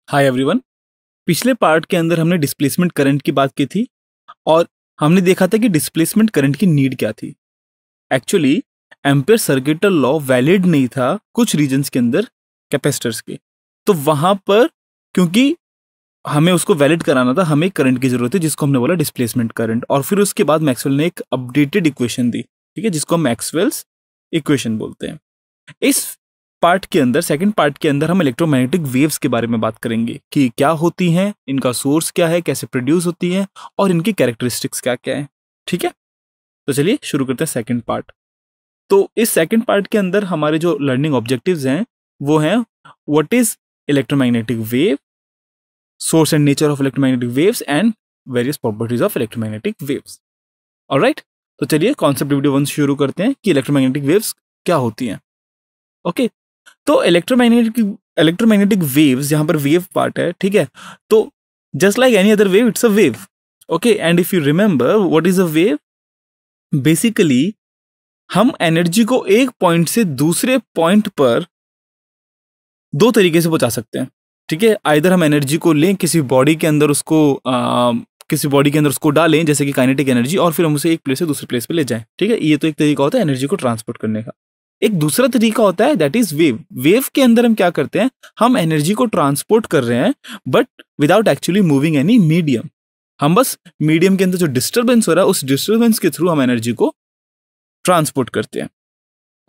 Hi everyone. पिछले part के अंदर हमने डिस्प्लेसमेंट करंट की बात की थी और हमने देखा था कि डिस्प्लेसमेंट करंट की नीड क्या थी। Actually ampere circuital law valid नहीं था कुछ रीजन्स के अंदर कैपेसिटर्स के, तो वहां पर क्योंकि हमें उसको वैलिड कराना था, हमें करंट की जरूरत है जिसको हमने बोला डिस्प्लेसमेंट करंट। और फिर उसके बाद मैक्सवेल ने एक अपडेटेड इक्वेशन दी, ठीक है, जिसको हम मैक्सवेल्स इक्वेशन बोलते हैं। इस पार्ट के अंदर, सेकंड पार्ट के अंदर हम इलेक्ट्रोमैग्नेटिक वेव्स के बारे में बात करेंगे कि क्या होती हैं, इनका सोर्स क्या है, कैसे प्रोड्यूस होती हैं और इनकी कैरेक्टरिस्टिक्स क्या क्या है। ठीक है, तो चलिए शुरू करते हैं सेकंड पार्ट। तो इस सेकंड पार्ट के अंदर हमारे जो लर्निंग ऑब्जेक्टिव्स हैं वो हैं what is electromagnetic wave, source and nature of electromagnetic waves and various properties of electromagnetic waves. Alright, तो चलिए कॉन्सेप्ट वीडियो 1 शुरू करते हैं कि इलेक्ट्रोमैग्नेटिक वेव्स क्या होती हैं। ओके, तो इलेक्ट्रोमैग्नेटिक वेव्स, यहां पर वेव पार्ट है, ठीक है। तो just like any other wave, it's a wave. Okay, and if you remember what is a wave, basically हम एनर्जी को एक पॉइंट से दूसरे पॉइंट पर दो तरीके से पहुंचा सकते हैं। ठीक है, आइदर हम एनर्जी को लें किसी बॉडी के अंदर, उसको डालें जैसे कि काइनेटिक एनर्जी, और फिर हम उसे एक प्लेस से दूसरे प्लेस पे ले जाएं। ठीक है, ये तो एक तरीका होता है एनर्जी को ट्रांसपोर्ट करने का। एक दूसरा तरीका होता है दैट इज वेव। वेव के अंदर हम क्या करते हैं, हम एनर्जी को ट्रांसपोर्ट कर रहे हैं but without actually moving any medium. हम बस मीडियम के अंदर जो डिस्टर्बेंस हो रहा है उस डिस्टर्बेंस के थ्रू हम एनर्जी को ट्रांसपोर्ट करते हैं।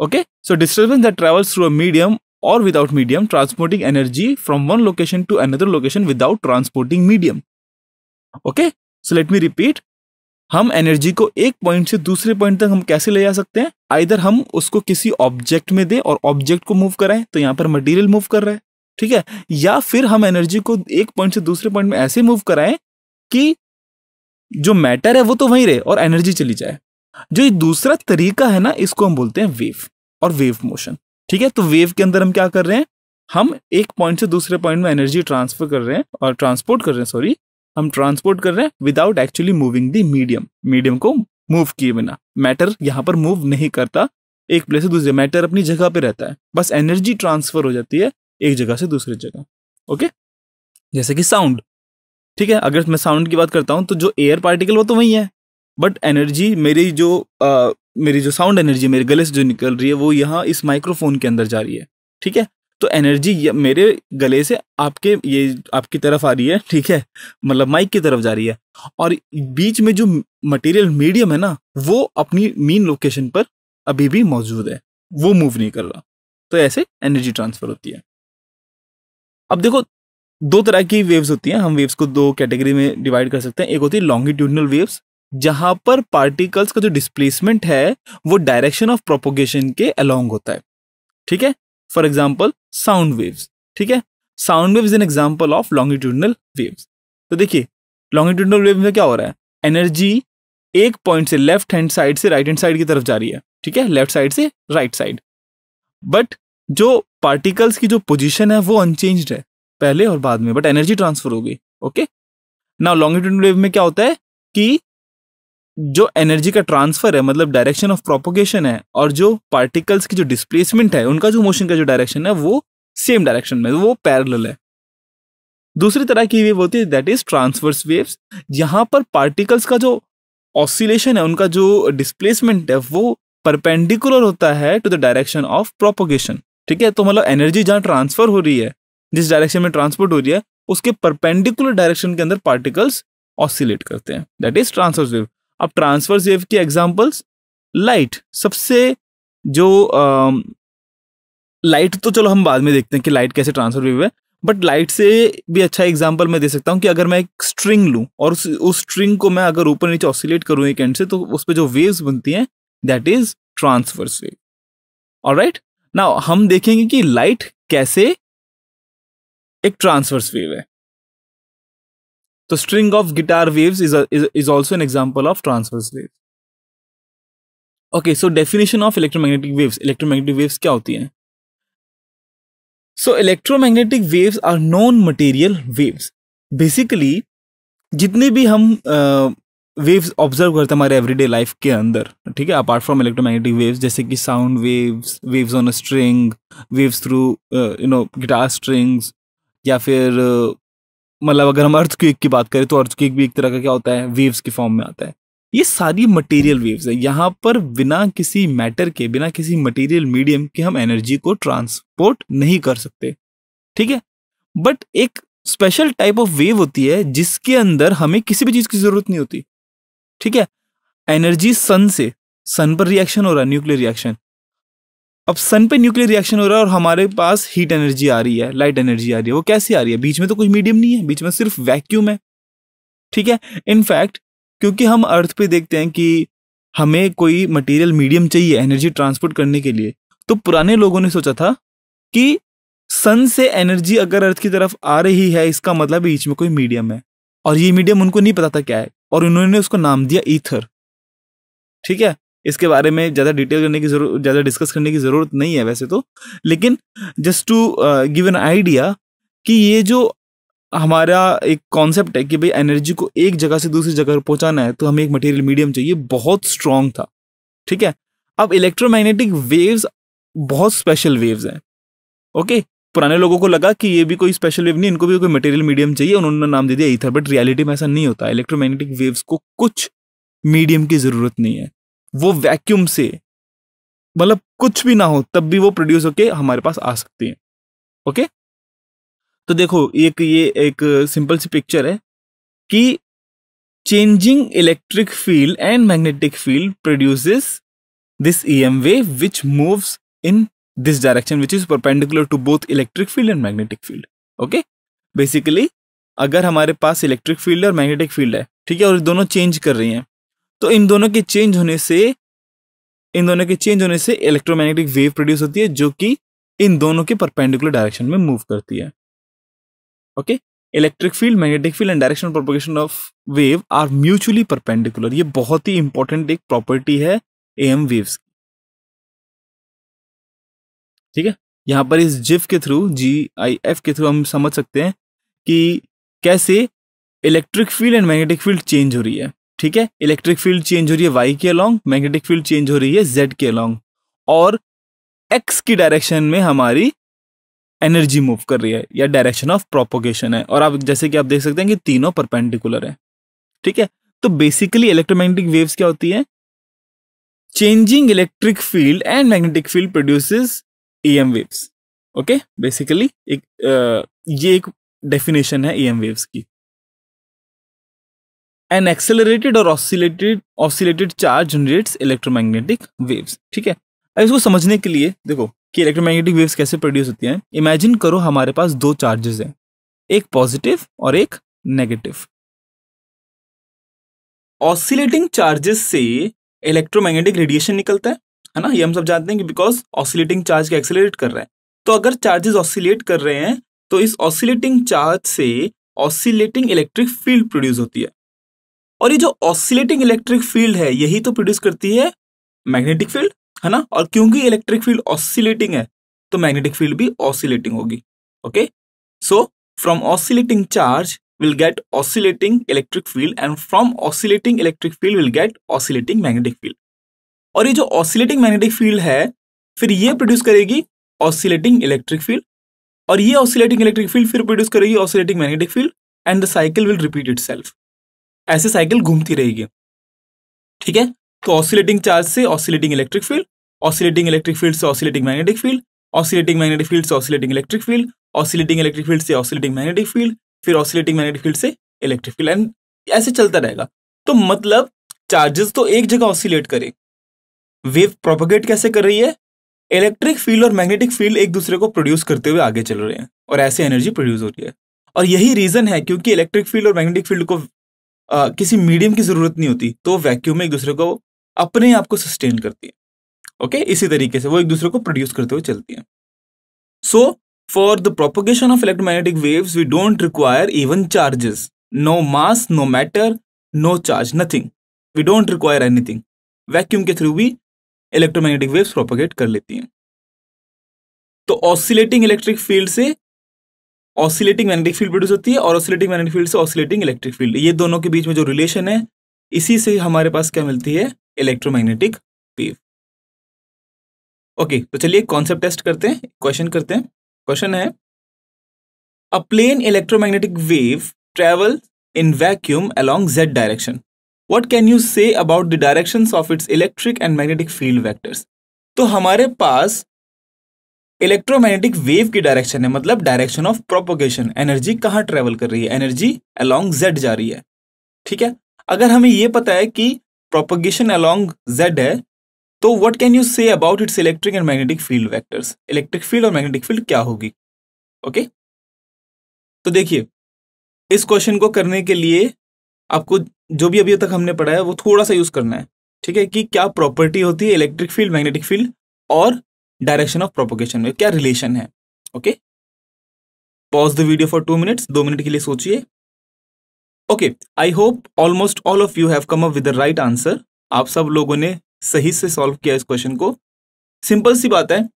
Okay, so disturbance that travels through a medium or without medium, transporting energy from one location to another location without transporting medium. Okay, so let me repeat. हम energy को एक point से दूसरे point तक हम कैसे ले जा सकते हैं, आइदर हम उसको किसी ऑब्जेक्ट में दें और ऑब्जेक्ट को मूव कराएं, तो यहां पर मटेरियल मूव कर रहा है, ठीक है, या फिर हम एनर्जी को एक पॉइंट से दूसरे पॉइंट में ऐसे मूव कराएं कि जो मैटर है वो तो वहीं रहे और एनर्जी चली जाए। जो ये दूसरा तरीका है ना, इसको हम बोलते हैं वेव और वेव मोशन। ठीक है, तो वेव के अंदर हम क्या कर रहे हैं, हम एक पॉइंट से दूसरे पॉइंट में एनर्जी ट्रांसफर कर रहे हैं और ट्रांसपोर्ट कर रहे हैं, सॉरी, हम ट्रांसपोर्ट कर रहे हैं without actually moving the medium को मूव किए बिना। मैटर यहां पर मूव नहीं करता एक प्लेस से दूसरे, मैटर अपनी जगह पे रहता है, बस एनर्जी ट्रांसफर हो जाती है एक जगह से दूसरी जगह। ओके, जैसे कि साउंड। ठीक है, अगर मैं साउंड की बात करता हूं तो जो एयर पार्टिकल वो तो वही है, बट एनर्जी मेरी जो साउंड एनर्जी मेरे गले से जो निकल रही है वो यहाँ इस माइक्रोफोन के अंदर जा रही है। ठीक है, तो एनर्जी मेरे गले से आपकी तरफ आ रही है, ठीक है, मतलब माइक की तरफ जा रही है, और बीच में जो मटेरियल मीडियम है ना वो अपनी मेन लोकेशन पर अभी भी मौजूद है, वो मूव नहीं कर रहा। तो ऐसे एनर्जी ट्रांसफर होती है। अब देखो, दो तरह की वेव्स होती हैं, हम वेव्स को दो कैटेगरी में डिवाइड कर सकते हैं। एक होती है लॉन्गिट्यूडनल वेव्स, जहां पर पार्टिकल्स का जो डिस्प्लेसमेंट है वो डायरेक्शन ऑफ प्रोपोगेशन के अलोंग होता है। ठीक है, फॉर एग्जांपल साउंड वेव्स। ठीक है, sound waves an example of longitudinal waves. तो देखिए, लॉन्गिट्यूडनल वेव में क्या हो रहा है, एनर्जी एक पॉइंट से लेफ्ट हैंड साइड से राइट हैंड साइड की तरफ जा रही है, ठीक है, लेफ्ट साइड से राइट साइड, बट जो पार्टिकल्स की जो पोजिशन है वो अनचेंज्ड है पहले और बाद में, बट एनर्जी ट्रांसफर हो गई। ओके, नाउ लॉन्गिट्यूडनल वेव में क्या होता है कि जो एनर्जी का ट्रांसफर है, मतलब डायरेक्शन ऑफ प्रोपोगेशन है, और जो पार्टिकल्स की जो डिस्प्लेसमेंट है, उनका जो मोशन का जो डायरेक्शन है वो सेम डायरेक्शन में, वो पैरेलल है। दूसरी तरह की वेव होती है दैट इज ट्रांसवर्स वेव्स, यहां पर पार्टिकल्स का जो ऑसिलेशन है, उनका जो डिस्प्लेसमेंट है वो परपेंडिकुलर होता है to the direction of propagation. ठीक है, तो मतलब एनर्जी जहां ट्रांसफर हो रही है, जिस डायरेक्शन में ट्रांसपोर्ट हो रही है, उसके परपेंडिकुलर डायरेक्शन के अंदर पार्टिकल्स ऑसिलेट करते हैं, दैट इज ट्रांसवर्स वेव। अब ट्रांसवर्स वेव की एग्जांपल्स, लाइट सबसे जो लाइट तो चलो हम बाद में देखते हैं कि लाइट कैसे ट्रांसफर वेव है, बट लाइट से भी अच्छा एग्जांपल मैं दे सकता हूं कि अगर मैं एक स्ट्रिंग लूं और उस स्ट्रिंग को मैं अगर ऊपर नीचे ऑसिलेट करूं एक एंड से, तो उस पर जो वेव्स बनती हैं that is transverse wave. Alright, now हम देखेंगे कि लाइट कैसे एक ट्रांसवर्स वेव है। तो string of guitar waves is also an example of transverse wave. Okay, so definition of electromagnetic waves, electromagnetic waves क्या होती हैं? So electromagnetic waves are non material waves. Basically जितने भी हम वेव्स ऑब्जर्व करते हैं हमारे एवरीडे लाइफ के अंदर, ठीक है, अपार्ट फ्रॉम इलेक्ट्रोमैग्नेटिक वेव्स, जैसे कि sound waves, waves on a string, waves through guitar strings, या फिर मतलब अगर हम अर्थक्वेक की बात करें तो अर्थक्वेक भी एक तरह का क्या होता है, वेव्स की फॉर्म में आता है। ये सारी मटेरियल वेव्स है। यहाँ पर बिना किसी मैटर के, बिना किसी मटेरियल मीडियम के हम एनर्जी को ट्रांसपोर्ट नहीं कर सकते, ठीक है। बट एक स्पेशल टाइप ऑफ वेव होती है जिसके अंदर हमें किसी भी चीज की जरूरत नहीं होती, ठीक है। एनर्जी सन पर रिएक्शन हो रहा है, न्यूक्लियर रिएक्शन। अब सन पे न्यूक्लियर रिएक्शन हो रहा है और हमारे पास हीट एनर्जी आ रही है, लाइट एनर्जी आ रही है। वो कैसे आ रही है? बीच में तो कोई मीडियम नहीं है, बीच में सिर्फ वैक्यूम है, ठीक है। इनफैक्ट क्योंकि हम अर्थ पे देखते हैं कि हमें कोई मटेरियल मीडियम चाहिए एनर्जी ट्रांसपोर्ट करने के लिए, तो पुराने लोगों ने सोचा था कि सन से एनर्जी अगर अर्थ की तरफ आ रही है, इसका मतलब बीच में कोई मीडियम है, और ये मीडियम उनको नहीं पता था क्या है, और उन्होंने उसको नाम दिया ईथर, ठीक है। इसके बारे में ज़्यादा डिटेल करने की जरूरत, ज़्यादा डिस्कस करने की ज़रूरत नहीं है वैसे तो, लेकिन just to give an idea कि ये जो हमारा एक कॉन्सेप्ट है कि भाई एनर्जी को एक जगह से दूसरी जगह पहुंचाना है तो हमें एक मटेरियल मीडियम चाहिए, बहुत स्ट्रांग था, ठीक है। अब इलेक्ट्रोमैग्नेटिक वेव्स बहुत स्पेशल वेव्स हैं, ओके। पुराने लोगों को लगा कि ये भी कोई स्पेशल वेव नहीं, इनको भी कोई मटेरियल मीडियम चाहिए, उन्होंने नाम दे दिया ईथर। बट रियलिटी में ऐसा नहीं होता। इलेक्ट्रोमैग्नेटिक वेव्स को कुछ मीडियम की जरूरत नहीं है, वो वैक्यूम से, मतलब कुछ भी ना हो तब भी वो प्रोड्यूस होके हमारे पास आ सकती है, ओके। तो देखो ये एक सिंपल सी पिक्चर है कि changing electric field and magnetic field produces this EM wave which moves in this direction which is perpendicular to both electric field and magnetic field, okay। Basically अगर हमारे पास इलेक्ट्रिक फील्ड और magnetic field है, ठीक है, और दोनों change कर रही हैं, तो इन दोनों के चेंज होने से इलेक्ट्रोमैग्नेटिक वेव प्रोड्यूस होती है जो कि इन दोनों के परपेंडिकुलर डायरेक्शन में मूव करती है, okay. Electric field, magnetic field and directional propagation of wave are mutually perpendicular. ये बहुत ही इंपॉर्टेंट एक प्रॉपर्टी है AM वेव्स, ठीक है। यहां पर इस GIF के थ्रू, GIF के थ्रू हम समझ सकते हैं कि कैसे electric field and magnetic field change हो रही है, ठीक है। इलेक्ट्रिक फील्ड चेंज हो रही है Y के अलोंग, मैग्नेटिक फील्ड चेंज हो रही है Z के अलोंग, और X की डायरेक्शन में हमारी एनर्जी मूव कर रही है, या डायरेक्शन ऑफ प्रोपोगेशन है। और आप जैसे कि आप देख सकते हैं कि तीनों परपेंडिकुलर है, ठीक है। तो बेसिकली इलेक्ट्रोमैग्नेटिक वेव्स क्या होती है? Changing electric field and magnetic field produces EM waves, okay. Basically ये एक डेफिनेशन है EM वेव्स की। एन एक्सेलरेटेड और oscillated charge generates electromagnetic waves, ठीक है। अब इसको समझने के लिए देखो कि इलेक्ट्रोमैग्नेटिक वेव्स कैसे प्रोड्यूस होती हैं। इमेजिन करो हमारे पास दो चार्जेस हैं, एक पॉजिटिव और एक नेगेटिव। ऑसिलेटिंग चार्जेस से इलेक्ट्रोमैग्नेटिक रेडिएशन निकलता है ना, ये हम सब जानते हैं कि बिकॉज ऑसिलेटिंग चार्ज का एक्सेलरेट कर रहा है। तो अगर चार्जेस ऑसिलेट कर रहे हैं तो इस ऑसिलेटिंग चार्ज से ऑसिलेटिंग इलेक्ट्रिक फील्ड प्रोड्यूस होती है, और ये जो ऑसिलेटिंग इलेक्ट्रिक फील्ड है यही तो प्रोड्यूस करती है मैग्नेटिक फील्ड, है ना। और क्योंकि इलेक्ट्रिक फील्ड ऑसिलेटिंग है तो मैग्नेटिक फील्ड भी ऑसिलेटिंग होगी, okay. So from oscillating charge will get oscillating electric field and from oscillating electric field will get oscillating magnetic field। और ये जो oscillating magnetic field है फिर ये प्रोड्यूस करेगी oscillating electric field, और ये oscillating electric field फिर प्रोड्यूस करेगी oscillating magnetic field and the cycle will repeat itself। ऐसे साइकिल घूमती रहेगी, ठीक है। तो oscillating चार्ज से oscillating electric field, oscillating electric field से oscillating magnetic field, oscillating magnetic field से oscillating electric field, oscillating electric field से oscillating magnetic field, फिर ऑसिलेटिंग मैग्नेटिक फील्ड से इलेक्ट्रिक फील्ड, एंड ऐसे चलता रहेगा। तो मतलब चार्जेस तो एक जगह ऑसिलेट करे, वेव प्रोपगेट कैसे कर रही है? इलेक्ट्रिक फील्ड और मैग्नेटिक फील्ड एक दूसरे को प्रोड्यूस करते हुए आगे चल रहे हैं और ऐसे एनर्जी प्रोड्यूस हो रही है। और यही रीजन है क्योंकि इलेक्ट्रिक फील्ड और मैग्नेटिक फील्ड को किसी मीडियम की जरूरत नहीं होती, तो वैक्यूम में एक दूसरे को अपने आप को सस्टेन करती है, ओके। इसी तरीके से वो एक दूसरे को प्रोड्यूस करते हुए चलती है। सो for the propagation of electromagnetic waves, we don't require even charges, no mass, no matter, no charge, nothing. We don't require anything. Vacuum के थ्रू भी electromagnetic waves propagate कर लेती हैं। तो oscillating electric field से oscillating magnetic field प्रोड्यूस होती है, और oscillating magnetic field से oscillating electric field। ये दोनों के बीच में जो रिलेशन है, इसी से हमारे पास क्या मिलती है? Electromagnetic wave, okay. तो चलिए कॉन्सेप्ट टेस्ट करते हैं, क्वेश्चन करते हैं। क्वेश्चन है, A plain electromagnetic wave travels in vacuum along z direction. What can you say about the directions of its electric and magnetic field vectors? तो हमारे पास electromagnetic wave की डायरेक्शन है, मतलब डायरेक्शन ऑफ प्रोपोगेशन, एनर्जी कहाँ travel कर रही है, energy along Z जा रही है। ठीक है, अगर हमें ये पता है कि प्रोपोगेशन अलोंग जेड है, तो what can you say about it's electric and magnetic field vectors, electric field और मैग्नेटिक फील्ड क्या होगी। ओके, तो देखिए इस क्वेश्चन को करने के लिए आपको जो भी अभी तक हमने पढ़ा है वो थोड़ा सा यूज करना है। ठीक है, कि क्या प्रॉपर्टी होती है इलेक्ट्रिक फील्ड, मैग्नेटिक फील्ड और डायरेक्शन ऑफ प्रोपोगेशन में क्या रिलेशन है। Okay, pause the video for 2 minutes, 2 minute के लिए सोचिए। Okay, I hope almost all of you have come up with the right answer. आप सब लोगों ने सही से सॉल्व किया इस क्वेश्चन को। सिंपल सी बात है,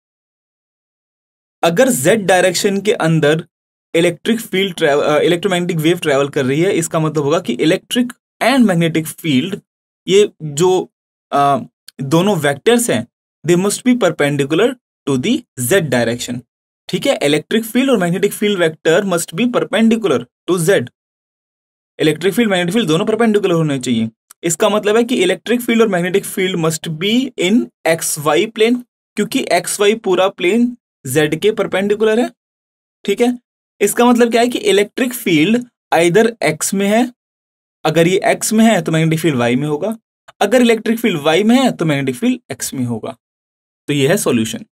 अगर जेड डायरेक्शन के अंदर electric field electromagnetic wave travel कर रही है, इसका मतलब होगा कि इलेक्ट्रिक एंड मैग्नेटिक फील्ड, ये जो दोनों वेक्टर्स हैं, they must be perpendicular to the Z direction. ठीक है, इलेक्ट्रिक फील्ड और magnetic field vector must be perpendicular to Z. Electric field magnetic field दोनों परपेंडिकुलर होने चाहिए। इसका मतलब है कि इलेक्ट्रिक फील्ड और magnetic field must be in X Y plane, क्योंकि एक्स वाई पूरा प्लेन जेड के परपेंडिकुलर है। ठीक है, इसका मतलब क्या है कि इलेक्ट्रिक फील्ड आइदर एक्स में है, अगर ये एक्स में है तो मैग्नेटिक फील्ड वाई में होगा, अगर इलेक्ट्रिक फील्ड वाई में है तो मैग्नेटिक फील्ड एक्स में होगा। तो ये है solution,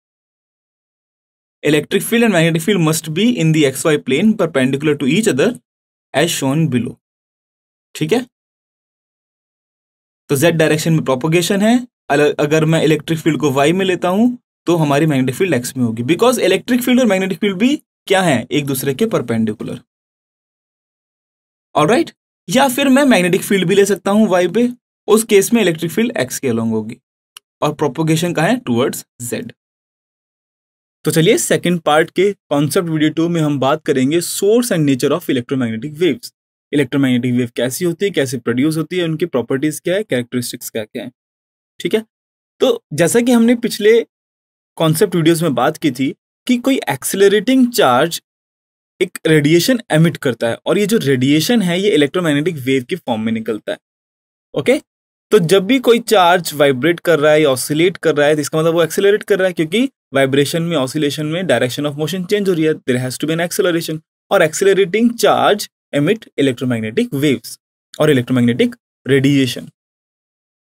electric field and magnetic field must be in the X Y plane perpendicular to each other as shown below. ठीक है, तो जेड डायरेक्शन में प्रोपोगेशन है, अगर मैं इलेक्ट्रिक फील्ड को वाई में लेता हूं तो हमारी मैग्नेटिक फील्ड एक्स में होगी, बिकॉज इलेक्ट्रिक फील्ड और मैग्नेटिक फील्ड भी क्या है, एक दूसरे के परपेंडिकुलर। ऑलराइट, या फिर मैं मैग्नेटिक फील्ड भी ले सकता हूं वाई पे, उस केस में इलेक्ट्रिक फील्ड एक्स के अलोंग होगी और प्रोपोगेशन का है टुवर्ड्स जेड। तो चलिए सेकंड पार्ट के कॉन्सेप्ट वीडियो 2 में हम बात करेंगे source and nature of electromagnetic waves. Electromagnetic wave कैसी होती है, कैसे प्रोड्यूस होती है, उनकी प्रॉपर्टीज क्या है, कैरेक्टरिस्टिक्स क्या क्या है। ठीक है, तो जैसा कि हमने पिछले कॉन्सेप्ट वीडियोस में बात की थी कि कोई एक्सेलरेटिंग चार्ज एक रेडिएशन एमिट करता है, और ये जो रेडिएशन है ये इलेक्ट्रोमैग्नेटिक वेव की फॉर्म में निकलता है। ओके, तो जब भी कोई चार्ज वाइब्रेट कर रहा है या ऑसिलेट कर रहा है, तो इसका मतलब वो एक्सेलरेट कर रहा है, क्योंकि वाइब्रेशन में, ऑसिलेशन में डायरेक्शन ऑफ मोशन चेंज हो रही है, there has to be an acceleration, और accelerating charge emit electromagnetic waves और इलेक्ट्रोमैग्नेटिक रेडिएशन।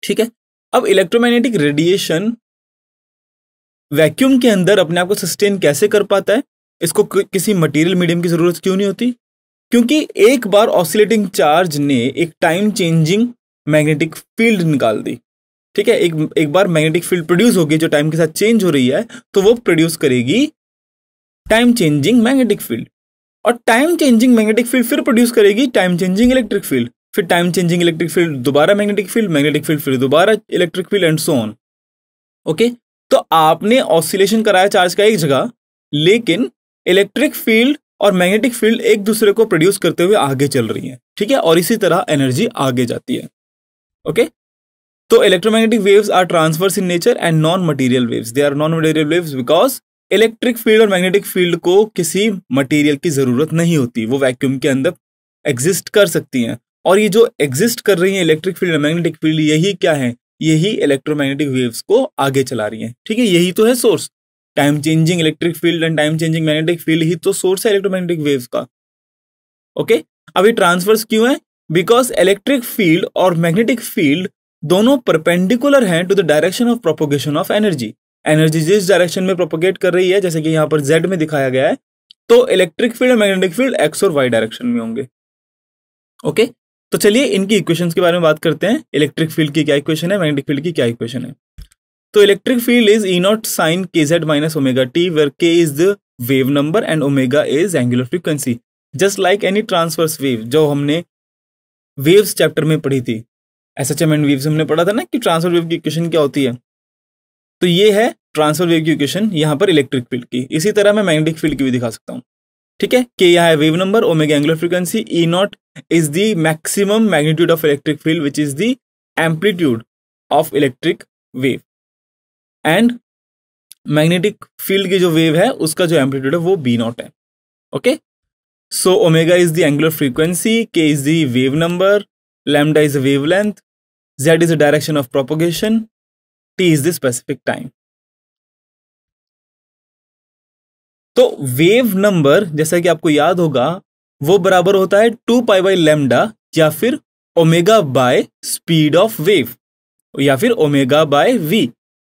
ठीक है, अब इलेक्ट्रोमैग्नेटिक रेडिएशन वैक्यूम के अंदर अपने आप को सस्टेन कैसे कर पाता है, इसको किसी मटेरियल मीडियम की जरूरत क्यों नहीं होती, क्योंकि एक बार ऑसिलेटिंग चार्ज ने एक टाइम चेंजिंग मैग्नेटिक फील्ड निकाल दी। ठीक है, एक बार मैग्नेटिक फील्ड प्रोड्यूस होगी जो टाइम के साथ चेंज हो रही है, तो वो प्रोड्यूस करेगी टाइम चेंजिंग मैग्नेटिक फील्ड, और टाइम चेंजिंग मैग्नेटिक फील्ड फिर प्रोड्यूस करेगी टाइम चेंजिंग इलेक्ट्रिक फील्ड, फिर टाइम चेंजिंग इलेक्ट्रिक फील्ड दोबारा मैग्नेटिक फील्ड फिर दोबारा electric field and so on. Okay, तो आपने ऑसिलेशन कराया चार्ज का एक जगह, लेकिन इलेक्ट्रिक फील्ड और मैग्नेटिक फील्ड एक दूसरे को प्रोड्यूस करते हुए आगे चल रही है। ठीक है, और इसी तरह एनर्जी आगे जाती है। ओके, तो electromagnetic waves are transverse in nature and non material waves, they are non material waves because electric field और मैग्नेटिक फील्ड को किसी मटेरियल की जरूरत नहीं होती, वो वैक्यूम के अंदर एग्जिस्ट कर सकती हैं, और ये जो एग्जिस्ट कर रही है इलेक्ट्रिक फील्ड और मैग्नेटिक फील्ड, यही क्या है, यही इलेक्ट्रोमैग्नेटिक वेव्स को आगे चला रही हैं। ठीक है, यही तो है source, time changing electric field and time changing magnetic field ही तो सोर्स है इलेक्ट्रोमैग्नेटिक वेव्स का। ओके, अब ये ट्रांसफर्स क्यों है, बिकॉज इलेक्ट्रिक फील्ड और मैग्नेटिक फील्ड दोनों परपेंडिकुलर हैं to the direction of propagation of energy. Energy जिस डायरेक्शन में प्रोपोगेट कर रही है, जैसे कि यहाँ पर जेड में दिखाया गया है, तो इलेक्ट्रिक फील्ड और मैग्नेटिक फील्ड एक्स और वाई डायरेक्शन में होंगे। ओके, तो चलिए इनकी इक्वेशंस के बारे में बात करते हैं। इलेक्ट्रिक फील्ड की क्या इक्वेशन है, मैग्नेटिक फील्ड की क्या इक्वेशन है। तो electric field is E naught sine k z minus omega t, where k is the wave number and omega is angular frequency, just like any transverse wave, जो हमने waves chapter में पढ़ी थी, SHM and waves हमने पढ़ा था ना कि ट्रांसफर वेव की इक्वेशन क्या होती है। तो ये है ट्रांसफर वेव की इक्वेशन यहाँ पर इलेक्ट्रिक फील्ड की। इसी तरह मैं मैग्नेटिक फील्ड की भी दिखा सकता हूँ। ठीक है, कि यहाँ है wave number, omega angular frequency, E not is the maximum magnitude of electric field which is the amplitude of electric wave, and magnetic field की जो वेव है उसका जो एम्पलीट्यूड है वो बी नॉट है। Okay, So omega is the angular frequency, k is the wave number, lambda is the wavelength, z is the direction of propagation, t is the specific time. तो wave number जैसा कि आपको याद होगा वो बराबर होता है 2 पाई बाई लैम्डा या फिर omega by speed of wave या फिर ओमेगा बाय वी।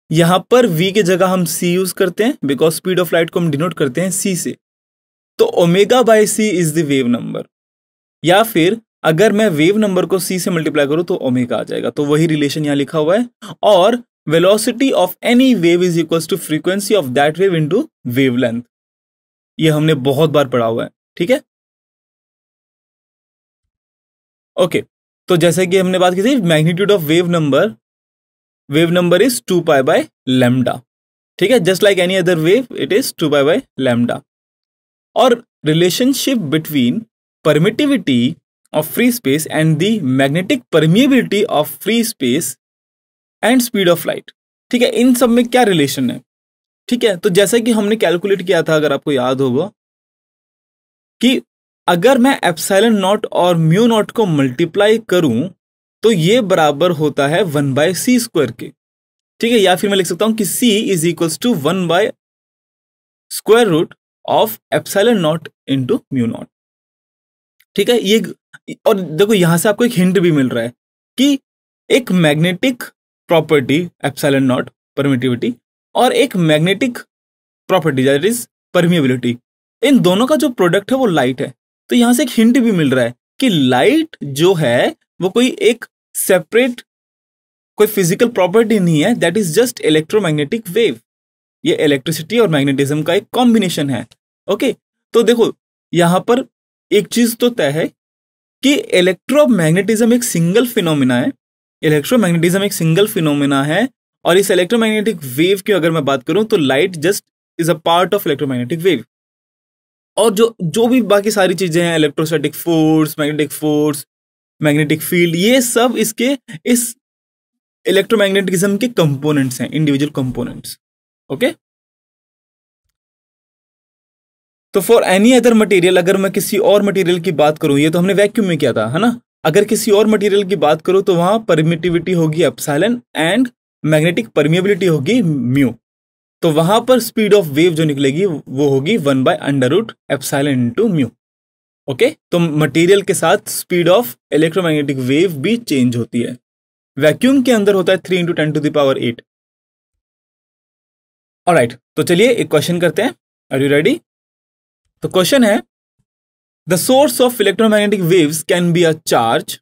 यहां पर v की जगह हम c यूज करते हैं बिकॉज स्पीड ऑफ लाइट को हम डिनोट करते हैं c से। तो omega by c is the wave number, या फिर अगर मैं वेव नंबर को c से मल्टीप्लाई करूं तो ओमेगा आ जाएगा। तो वही रिलेशन यहां लिखा हुआ है। और velocity of any wave is equals to frequency of that wave into wavelength. ये हमने बहुत बार पढ़ा हुआ है, ठीक है। ओके, तो जैसे कि हमने बात की थी magnitude of wave number is 2 pi by lambda, ठीक है। Just like any other wave it is 2 pi by lambda. और relationship between permittivity of free space and the magnetic permeability of free space and speed of light, ठीक है, इन सब में क्या relation है, ठीक है। तो जैसा कि हमने कैलकुलेट किया था, अगर आपको याद होगा, कि अगर मैं एप्सिलॉन नॉट और म्यू नॉट को मल्टीप्लाई करूं तो ये बराबर होता है 1 बाय सी स्क्वायर के, ठीक है। या फिर मैं लिख सकता हूं कि c is equals to 1 by square root of epsilon naught into mu naught, ठीक है। ये और देखो यहां से आपको एक हिंट भी मिल रहा है कि एक magnetic property epsilon naught permittivity और एक magnetic property that is permeability, इन दोनों का जो प्रोडक्ट है वो लाइट है। तो यहां से एक हिंट भी मिल रहा है कि लाइट जो है वो कोई एक सेपरेट कोई फिजिकल प्रॉपर्टी नहीं है, that is just electromagnetic wave. ये इलेक्ट्रिसिटी और मैग्नेटिज्म का एक कॉम्बिनेशन है। ओके, तो देखो यहां पर एक चीज तो तय है कि इलेक्ट्रोमैग्नेटिज्म एक सिंगल फिनोमिना है, इलेक्ट्रोमैग्नेटिज्म एक सिंगल फिनोमिना है। और इस इलेक्ट्रोमैग्नेटिक वेव की अगर मैं बात करूं तो light just is a part of electromagnetic wave. और जो भी बाकी सारी चीजें हैं, इलेक्ट्रोस्टैटिक फोर्स, मैग्नेटिक फील्ड, ये सब इसके इस इलेक्ट्रोमैग्नेटिज्म के कंपोनेंट्स हैं, इंडिविजुअल कंपोनेंट्स। ओके, तो फॉर एनी अदर मटेरियल, अगर मैं किसी और मटेरियल की बात करूं, ये तो हमने वैक्यूम में किया था, है ना। अगर किसी और मटेरियल की बात करूं तो वहां परमिटिविटी होगी एप्सिलॉन एंड मैग्नेटिक परमिएबिलिटी होगी म्यू। तो वहां पर स्पीड ऑफ वेव जो निकलेगी वो होगी 1 by under root epsilon into mu. Okay, तो मटेरियल के साथ स्पीड ऑफ इलेक्ट्रोमैग्नेटिक वेव भी चेंज होती है। वैक्यूम के अंदर होता है 3 into 10 to the power 8। Alright, तो चलिए एक क्वेश्चन करते हैं। Are you ready? तो क्वेश्चन है, the source of electromagnetic waves can be a charge.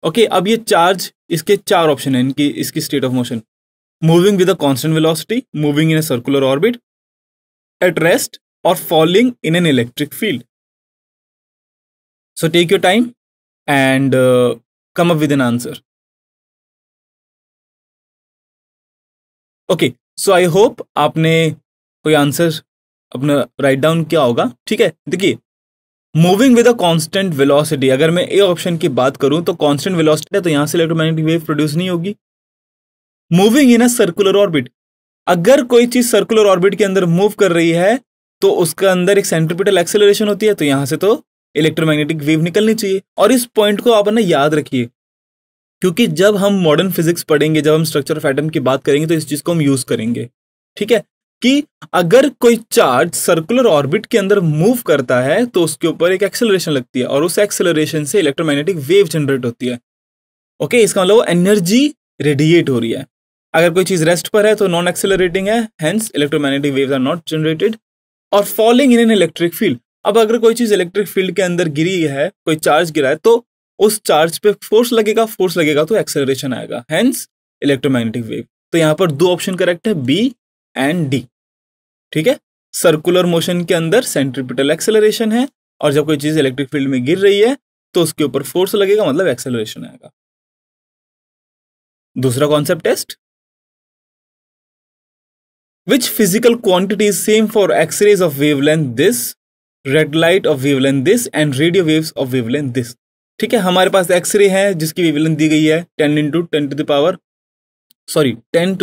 Okay, अब ये चार्ज, इसके 4 ऑप्शन है इसकी state of motion. Moving with a constant velocity, moving in a circular orbit, at rest, और falling in an electric field. So take your time and come up with an answer. Okay, so I hope आपने कोई answer अपना write down किया होगा, ठीक है। देखिए, moving with a constant velocity, अगर मैं ए ऑप्शन की बात करूं तो कांस्टेंट वेलोसिटी है, तो यहां से इलेक्ट्रोमैग्नेटिक वेव प्रोड्यूस नहीं होगी। Moving in a circular orbit, अगर कोई चीज सर्कुलर ऑर्बिट के अंदर मूव कर रही है तो उसका अंदर एक सेंट्रीपिटल एक्सेलरेशन होती है, तो यहां से तो इलेक्ट्रोमैग्नेटिक वेव निकलनी चाहिए। और इस पॉइंट को आप ना याद रखिए, क्योंकि जब हम मॉडर्न फिजिक्स पढ़ेंगे, जब हम स्ट्रक्चर ऑफ एटम की बात करेंगे तो इस चीज को हम यूज करेंगे, ठीक है। कि अगर कोई चार्ज सर्कुलर ऑर्बिट के अंदर मूव करता है तो उसके ऊपर एक एक्सेलरेशन लगती है और उस एक्सेलरेशन से इलेक्ट्रोमैग्नेटिक वेव जनरेट होती है। ओके, इसका मतलब एनर्जी रेडिएट हो रही है। अगर कोई चीज रेस्ट पर है तो नॉन एक्सेलरेटिंग है, hence electromagnetic waves are not generated. और falling in an electric field, अब अगर कोई चीज इलेक्ट्रिक फील्ड के अंदर गिरी है, कोई चार्ज गिरा है, तो उस चार्ज पे फोर्स लगेगा तो एक्सेलरेशन आएगा, हेंस इलेक्ट्रोमैग्नेटिक वेव। तो यहां पर 2 ऑप्शन करेक्ट है, बी एंड डी, ठीक है। सर्कुलर मोशन के अंदर सेंट्रीपिटल एक्सेलरेशन है, और जब कोई चीज इलेक्ट्रिक फील्ड में गिर रही है तो उसके ऊपर फोर्स लगेगा, मतलब एक्सेलरेशन आएगा। दूसरा concept test, which physical quantity is same for X-rays of wavelength this, red light of wavelength this and radio waves of wavelength this। ठीक है, हमारे पास एक्सरे है जिसकी वेवलेंथ दी गई है 10 to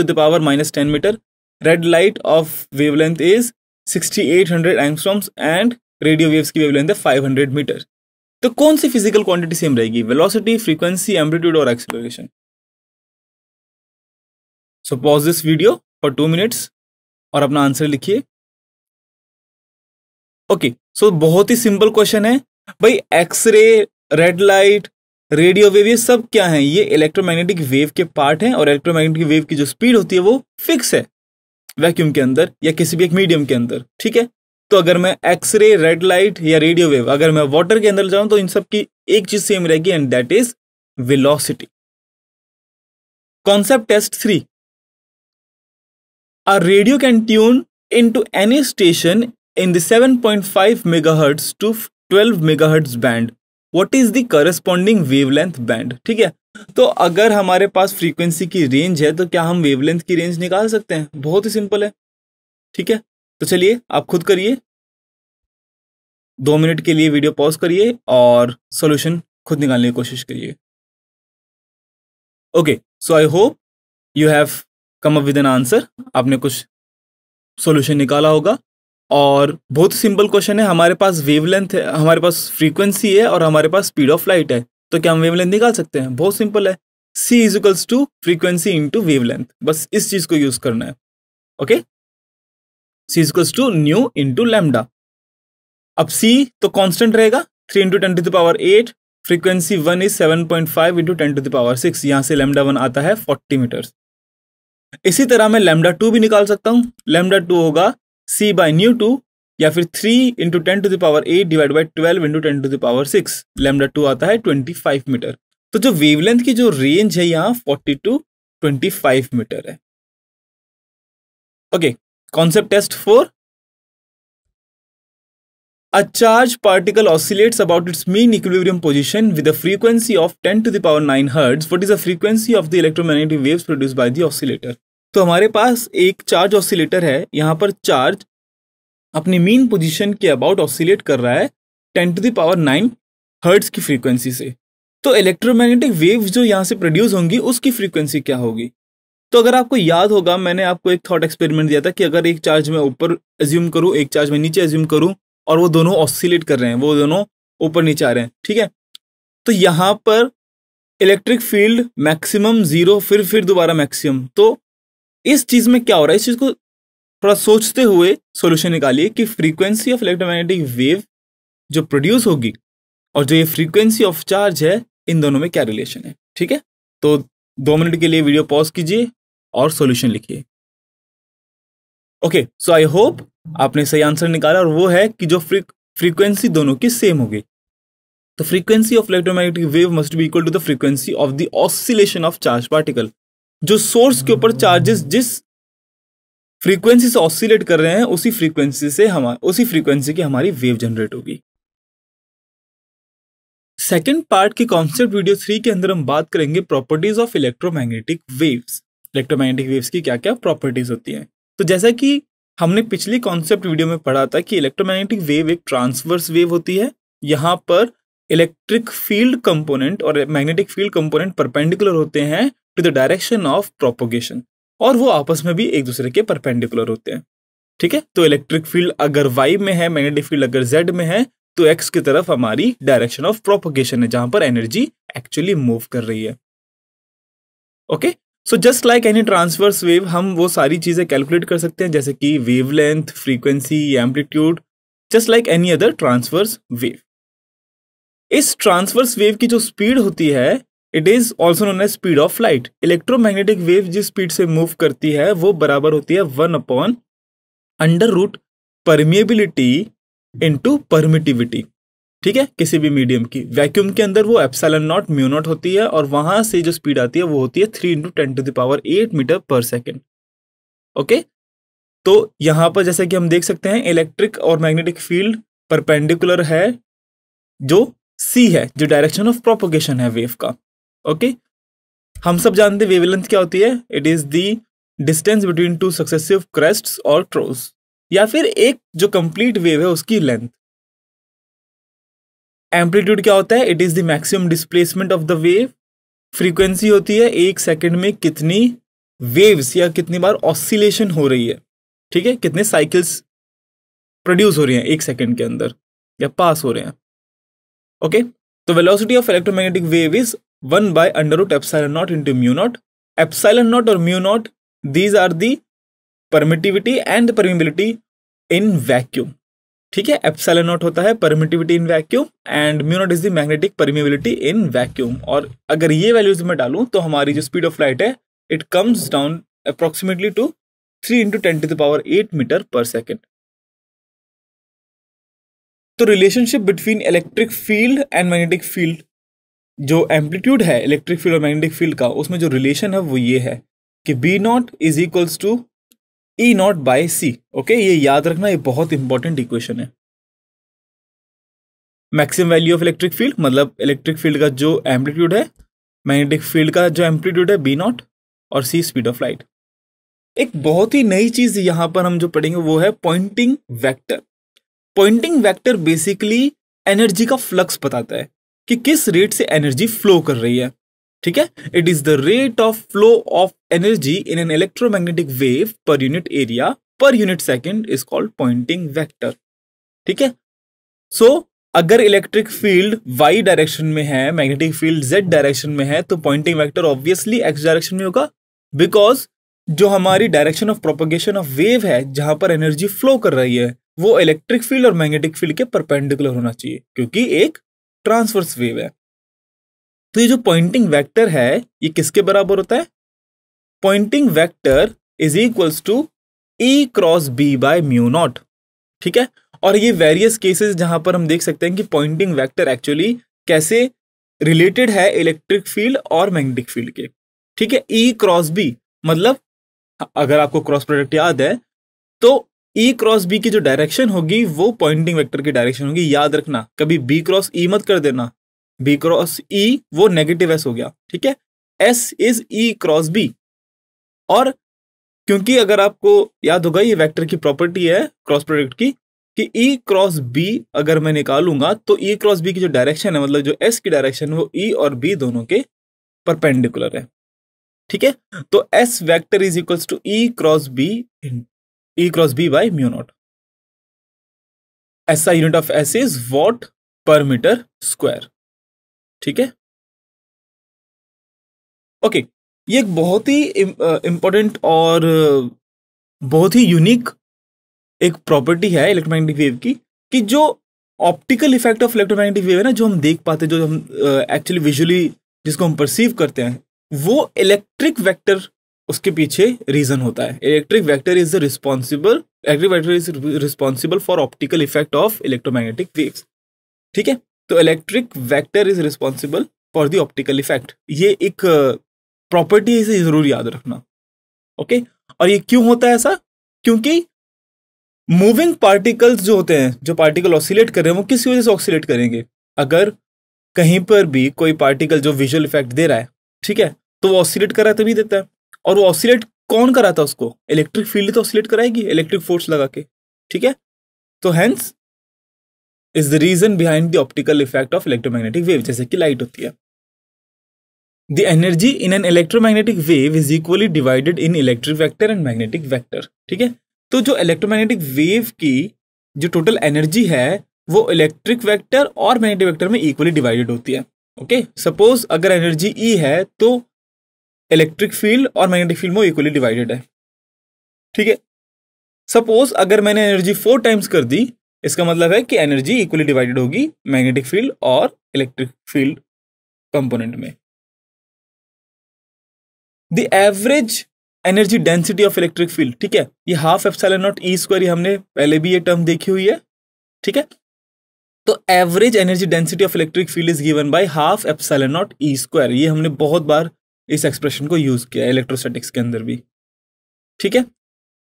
the power -10 metre. Red light of wavelength is 6800 angstroms and radio waves की wavelength है 500 metre. तो कौन सी फिजिकल क्वांटिटी सेम रहेगी, वेलोसिटी, फ्रीक्वेंसी, एम्पलीट्यूड और acceleration? So pause this video for 2 minutes और अपना आंसर लिखिए। ओके, सो बहुत ही सिंपल क्वेश्चन है भाई। X ray, red light, radio wave, ये सब क्या है? ये इलेक्ट्रोमैग्नेटिक वेव के पार्ट हैं और इलेक्ट्रोमैग्नेटिक वेव की जो स्पीड होती है वो फिक्स है वैक्यूम के अंदर या किसी भी एक मीडियम के अंदर, ठीक है। तो अगर मैं एक्सरे, रेड लाइट या रेडियो वेव अगर मैं वाटर के अंदर जाऊं तो इन सब की एक चीज सेम रहेगी and that is velocity. Concept test 3, a radio can tune into any station in the 7.5 megahertz to 12 megahertz band. What is the corresponding wavelength band? ठीक है, तो अगर हमारे पास फ्रीक्वेंसी की रेंज है तो क्या हम वेवलेंथ की रेंज निकाल सकते हैं? बहुत ही सिंपल है, ठीक है। तो चलिए आप खुद करिए, 2 मिनट के लिए वीडियो पॉज करिए और सॉल्यूशन खुद निकालने की कोशिश करिए। Okay, so I hope you have come up with an answer. आपने कुछ सॉल्यूशन निकाला होगा और बहुत सिंपल क्वेश्चन है। हमारे पास वेवलेंथ है, हमारे पास फ्रीक्वेंसी है और हमारे पास स्पीड ऑफ लाइट है, तो क्या हम वेवलेंथ निकाल सकते हैं? बहुत सिंपल है, c is equals to frequency into wavelength. बस इस चीज को यूज करना है। Okay, c is equals to nu into lambda. अब c तो कांस्टेंट रहेगा, 3 into 10 to the power 8, frequency 1 is 7.5 into 10 to the power 6, यहां से लैम्डा 1 आता है 40 मीटर। इसी तरह मैं लैम्डा 2 भी निकाल सकता हूं। लैम्डा 2 होगा c बाय न्यू 2 या फिर 3 into 10 to the power 8 divide by 12 into 10 to the power 6, lambda 2 आता है 25 मीटर। तो जो वेवलेंथ की जो रेंज है यहाँ 40 टू 25 मीटर है। Okay, concept test 4, a charged particle oscillates about its mean equilibrium position with a frequency of 10 to the power 9 hertz. What is the frequency of the electromagnetic waves produced by the oscillator? तो हमारे पास एक charge oscillator है, यहाँ पर charge अपनी mean position के about oscillate कर रहा है 10 टू द पावर 9 हर्ट्ज की फ्रीक्वेंसी से। तो इलेक्ट्रोमैग्नेटिक वेव्स जो यहाँ से प्रोड्यूस होंगी उसकी फ्रीक्वेंसी क्या होगी? तो अगर आपको याद होगा, मैंने आपको एक थॉट एक्सपेरिमेंट दिया था कि अगर एक चार्ज मैं ऊपर एज्यूम करूँ, एक चार्ज मैं नीचे एज्यूम करूँ और वो दोनों ऑसिलेट कर रहे हैं, वो दोनों ऊपर नीचे आ रहे हैं, ठीक है। तो यहाँ पर इलेक्ट्रिक फील्ड मैक्सिमम 0, फिर दोबारा मैक्सिमम। तो इस चीज में क्या हो रहा है, इस चीज को थोड़ा सोचते हुए सॉल्यूशन निकालिए कि फ्रीक्वेंसी ऑफ इलेक्ट्रोमैग्नेटिक वेव जो प्रोड्यूस होगी और जो ये फ्रीक्वेंसी ऑफ चार्ज है, इन दोनों में क्या रिलेशन है, ठीक है। तो 2 मिनट के लिए वीडियो पॉज कीजिए और सॉल्यूशन लिखिए। ओके, सो आई होप आपने सही आंसर निकाला और वो है कि जो फ्रीक्वेंसी दोनों की सेम होगी। तो frequency of electromagnetic wave must be equal to the frequency of the oscillation of charge particle. जो सोर्स के ऊपर चार्जेस जिस फ्रीक्वेंसी से ऑसिलेट कर रहे हैं उसी फ्रीक्वेंसी की हमारी वेव जनरेट होगी। सेकेंड पार्ट के कॉन्सेप्ट वीडियो 3 के अंदर हम बात करेंगे properties of electromagnetic waves. Electromagnetic waves की क्या क्या प्रॉपर्टीज होती हैं। तो जैसा कि हमने पिछली कॉन्सेप्ट वीडियो में पढ़ा था कि इलेक्ट्रोमैग्नेटिक वेव एक ट्रांसवर्स वेव होती है। यहाँ पर इलेक्ट्रिक फील्ड कंपोनेंट और मैग्नेटिक फील्ड कंपोनेंट परपेंडिकुलर होते हैं to the direction of propagation, और वो आपस में भी एक दूसरे के परपेंडिकुलर होते हैं, ठीक है। तो इलेक्ट्रिक फील्ड अगर y में है, मैग्नेटिक फील्ड अगर z में है, तो x की तरफ हमारी डायरेक्शन ऑफ प्रोपोगेशन है, जहां पर एनर्जी एक्चुअली मूव कर रही है। Okay, so just like any transverse wave, हम वो सारी चीजें कैलकुलेट कर सकते हैं जैसे कि wavelength, frequency, amplitude, just like any other transverse wave. इस ट्रांसवर्स वेव की जो स्पीड होती है, it is also known as speed of light. Electromagnetic wave जिस स्पीड से मूव करती है वो बराबर होती है 1/√, परमिएबिलिटी इंटू परमिटिविटी, ठीक है, किसी भी मीडियम की। वैक्यूम के अंदर वो एप्सिलॉन नॉट म्यू नॉट होती है और वहां से जो स्पीड आती है वो होती है 3 into 10 to the power 8 metre per second. Okay, तो यहां पर जैसे कि हम देख सकते हैं इलेक्ट्रिक और मैग्नेटिक फील्ड परपेंडिकुलर है, जो c है, जो डायरेक्शन ऑफ प्रोपोगेशन है वेव का। ओके, हम सब जानते हैं वेवलेंथ क्या होती है, it is the distance between two successive crests और ट्रोज, या फिर एक जो कंप्लीट वेव है उसकी लेंथ। एम्पलीट्यूड क्या होता है, it is the maximum displacement of the wave. Frequency होती है 1 सेकेंड में कितनी वेव्स या कितनी बार ऑसिलेशन हो रही है, ठीक है, कितने साइकिल्स प्रोड्यूस हो रही हैं 1 सेकेंड के अंदर। या पास हो रहे हैं। ओके, तो velocity of electromagnetic wave is 1 by under root epsilon naught into mu naught. Epsilon naught और mu naught these are the permittivity and permeability in vacuum. ठीक है, एप्सिलॉन नॉट होता है permittivity in vacuum and mu naught is the magnetic permeability in vacuum. और अगर ये values में डालूं तो हमारी जो स्पीड ऑफ लाइट है it comes down approximately to 3 × 10⁸ metre per second. तो relationship between electric field and magnetic field, जो एम्पलीट्यूड है इलेक्ट्रिक फील्ड और मैग्नेटिक फील्ड का, उसमें जो रिलेशन है वो ये है कि B naught is equals to E naught by C. Okay, ये याद रखना, ये बहुत इंपॉर्टेंट इक्वेशन है। Maximum value of electric field मतलब इलेक्ट्रिक फील्ड का जो एम्पलीट्यूड है, मैग्नेटिक फील्ड का जो एम्पलीट्यूड है बी नॉट, और सी स्पीड ऑफ लाइट। एक बहुत ही नई चीज यहां पर हम जो पढ़ेंगे वो है Poynting vector. Poynting vector basically energy का फ्लक्स बताता है कि किस रेट से एनर्जी फ्लो कर रही है। ठीक है, it is the rate of flow of energy in an electromagnetic wave per unit area per unit second is called Poynting vector. ठीक है, सो अगर इलेक्ट्रिक फील्ड y डायरेक्शन में है, मैग्नेटिक फील्ड z डायरेक्शन में है, तो Poynting vector obviously x direction में होगा, बिकॉज जो हमारी direction of propagation of wave है, जहां पर एनर्जी फ्लो कर रही है, वो इलेक्ट्रिक फील्ड और मैग्नेटिक फील्ड के परपेंडिकुलर होना चाहिए, क्योंकि एक ट्रांसवर्स वेव है। तो ये जो पॉइंटिंग वेक्टर है ये किसके बराबर होता है? Poynting vector is equals to E cross B by mu naught. ठीक है, और ये वेरियस केसेस जहां पर हम देख सकते हैं कि पॉइंटिंग वेक्टर एक्चुअली कैसे रिलेटेड है इलेक्ट्रिक फील्ड और मैग्नेटिक फील्ड के। ठीक है, E क्रॉस B मतलब अगर आपको क्रॉस प्रोडक्ट याद है तो E क्रॉस B की जो डायरेक्शन होगी वो पॉइंटिंग वेक्टर की डायरेक्शन होगी। याद रखना, कभी B क्रॉस E मत कर देना, B क्रॉस E वो नेगेटिव S हो गया। ठीक है, S is E cross B। और क्योंकि अगर आपको याद होगा ये वेक्टर की प्रॉपर्टी है क्रॉस प्रोडक्ट की कि E क्रॉस B अगर मैं निकालूंगा तो E क्रॉस B की जो डायरेक्शन है मतलब जो S की डायरेक्शन वो E और B दोनों के परपेंडिकुलर है। ठीक है, तो S vector is equals to E cross B by mu naught. SI unit of S is watt per metre square. ठीक है, ओके, ये एक बहुत ही इंपॉर्टेंट और बहुत ही यूनिक एक प्रॉपर्टी है इलेक्ट्रोमैग्नेटिक वेव की कि जो optical effect of electromagnetic wave है ना, जो हम देख पाते हैं, जो हम एक्चुअली विजुअली जिसको हम परसीव करते हैं, वो इलेक्ट्रिक वेक्टर उसके पीछे रीजन होता है। Electric vector is responsible for optical effect of electromagnetic waves. ठीक है, तो electric vector is responsible for the optical effect. ये एक प्रॉपर्टी है, इसे जरूर याद रखना। ओके, और ये क्यों होता है ऐसा? क्योंकि मूविंग पार्टिकल्स जो होते हैं, जो पार्टिकल ऑसिलेट कर रहे हैं, वो किस वजह से ऑसिलेट करेंगे? अगर कहीं पर भी कोई पार्टिकल जो विजुअल इफेक्ट दे रहा है, ठीक है, तो वो ऑसिलेट कर रहा है तभी देता है। और वो ऑसिलेट कौन कराता है उसको? इलेक्ट्रिक फील्ड तो ऑसिलेट कराएगी इलेक्ट्रिक फोर्स लगा के। ठीक है, तो hence is the reason behind the optical effect of electromagnetic wave, जैसे कि लाइट होती है। The energy in an electromagnetic wave is equally divided in electric vector and magnetic vector. ठीक है, तो जो इलेक्ट्रोमैग्नेटिक वेव की जो टोटल एनर्जी है वो इलेक्ट्रिक वेक्टर और मैग्नेटिक वेक्टर में इक्वली डिवाइडेड होती है। ओके, सपोज अगर एनर्जी E है तो इलेक्ट्रिक फील्ड और मैग्नेटिक फील्ड में इक्वली डिवाइडेड है। ठीक है, सपोज अगर मैंने एनर्जी 4 टाइम्स कर दी, इसका मतलब है कि एनर्जी इक्वली डिवाइडेड होगी मैग्नेटिक फील्ड और इलेक्ट्रिक फील्ड कंपोनेंट में। The average energy density of electric field, ठीक है, ये half epsilon not E square, ये हमने पहले भी ये टर्म देखी हुई है। ठीक है, तो average energy density of electric field is given by half epsilon not E square. ये हमने बहुत बार इस एक्सप्रेशन को यूज किया इलेक्ट्रोस्टैटिक्स के अंदर भी। ठीक है,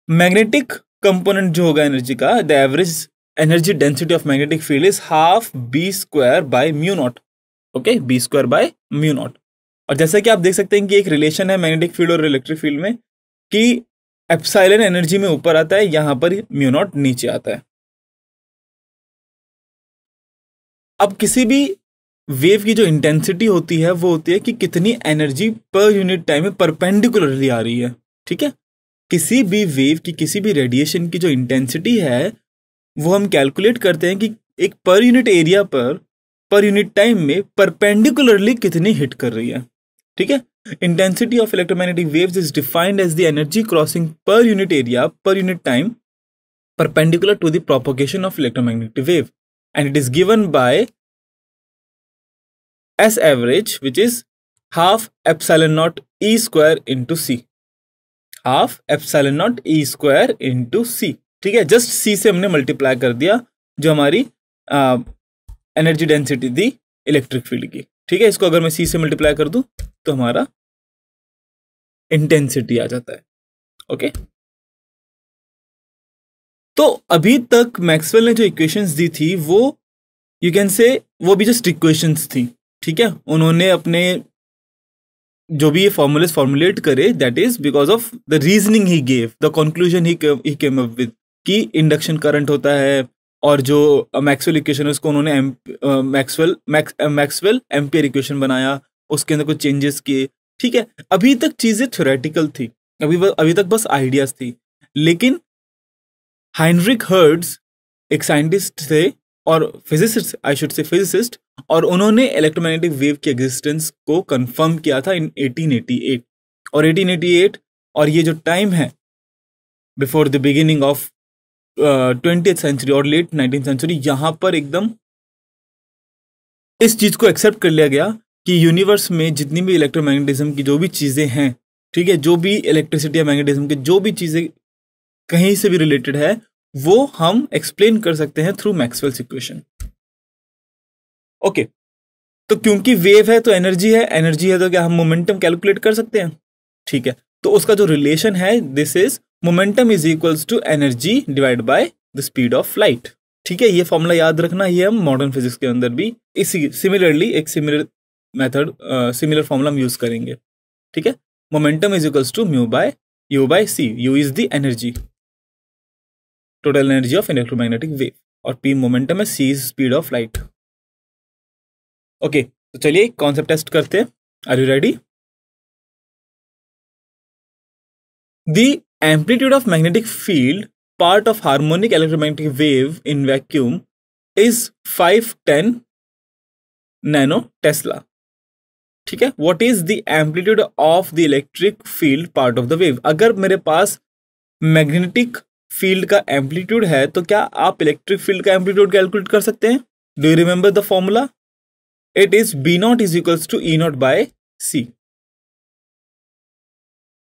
मैग्नेटिक कंपोनेंट जो होगा एनर्जी का, the average energy density of magnetic field is half B square by mu not. Okay, B square by mu not. और जैसा कि आप देख सकते हैं कि एक रिलेशन है मैग्नेटिक फील्ड और इलेक्ट्रिक फील्ड में कि एप्सिलॉन एनर्जी में ऊपर आता है, यहां पर म्यू नॉट नीचे आता है। अब किसी भी वेव की जो इंटेंसिटी होती है वो होती है कि कितनी एनर्जी पर यूनिट टाइम में परपेंडिकुलरली आ रही है। ठीक है, किसी भी वेव की, किसी भी रेडिएशन की जो इंटेंसिटी है वो हम कैलकुलेट करते हैं कि एक per unit area per unit time में परपेंडिकुलरली कितनी हिट कर रही है, ठीक है। Intensity of electromagnetic waves is defined as the energy crossing per unit area per unit time perpendicular to the propagation of electromagnetic wave, and it is given by S average, which is half epsilon naught E square into C, half epsilon naught E square into C, ठीक है। Just C से हमने multiply कर दिया जो हमारी energy density थी electric field की, ठीक है। इसको अगर मैं C से मल्टीप्लाई कर दूं तो हमारा इंटेंसिटी आ जाता है, ओके। तो अभी तक मैक्सवेल ने जो इक्वेशंस दी थी वो यू कैन से वो भी जस्ट इक्वेशंस थी, ठीक है। उन्होंने अपने जो भी ये फॉर्मूलेस फॉर्मुलेट करे, that is because of the reasoning he gave, the conclusion he came up with कि इंडक्शन करंट होता है, और जो मैक्सवेल इक्वेशन है उसको उन्होंने मैक्सवेल एम्पियर इक्वेशन बनाया, उसके अंदर कुछ चेंजेस किए, ठीक है। अभी तक चीजें थ्योरेटिकल थी, अभी तक बस आइडियाज थी, लेकिन हाइनरिक हर्ट्ज एक साइंटिस्ट थे और physicist, I should say physicist, और उन्होंने इलेक्ट्रोमैग्नेटिक वेव की एग्जिस्टेंस को कंफर्म किया था इन 1888, और 1888 और ये जो टाइम है before the beginning of 20th century और लेट 19th सेंचुरी, यहाँ पर एकदम इस चीज को एक्सेप्ट कर लिया गया कि यूनिवर्स में जितनी भी इलेक्ट्रोमैग्नेटिज्म की जो भी चीजें हैं, ठीक है, जो भी इलेक्ट्रिसिटी या मैग्नेटिज्म की जो भी चीजें कहीं से भी रिलेटेड है, वो हम एक्सप्लेन कर सकते हैं थ्रू मैक्सवेल्स इक्वेशन, ओके। तो क्योंकि वेव है तो एनर्जी है तो क्या हम मोमेंटम कैलकुलेट कर सकते हैं, ठीक है। तो उसका जो रिलेशन है, this is momentum is equals to energy divide by the speed of light, ठीक है। ये फॉर्मूला याद रखना, ये हम मॉडर्न फिजिक्स के अंदर भी इसी सिमिलरली एक सिमिलर मेथड सिमिलर फॉर्मूला हम यूज करेंगे, ठीक है। Momentum is equals to mu by u by c, u is the energy, total energy of electromagnetic wave, और पी मोमेंटम है, c is speed of light, okay. तो चलिए concept test करते हैं, are you ready? The amplitude of magnetic field part of harmonic electromagnetic wave in vacuum is 510 nano tesla, ठीक है। What is the amplitude of the electric field part of the wave? अगर मेरे पास magnetic field का amplitude है तो क्या आप इलेक्ट्रिक फील्ड का एम्पलीट्यूड कैलकुलेट कर सकते हैं? Do you remember the formula? It is B naught is equals to E naught by c.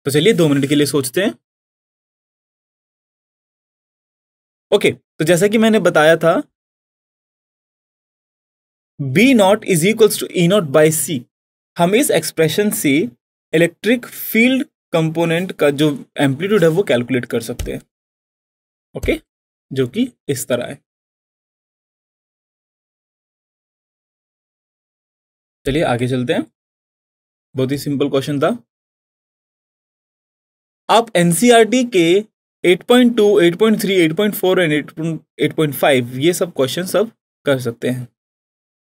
तो चलिए 2 मिनट के लिए सोचते हैं, ओके। तो जैसा कि मैंने बताया था, B naught is equals to E naught by c, हम इस एक्सप्रेशन से इलेक्ट्रिक फील्ड कंपोनेंट का जो एम्पलीट्यूड है वो कैलकुलेट कर सकते हैं, ओके, जो कि इस तरह है। चलिए आगे चलते हैं, बहुत ही सिंपल क्वेश्चन था। आप एनसीईआरटी के 8.2, 8.3, 8.4 एंड 8.5 ये सब क्वेश्चन सब कर सकते हैं,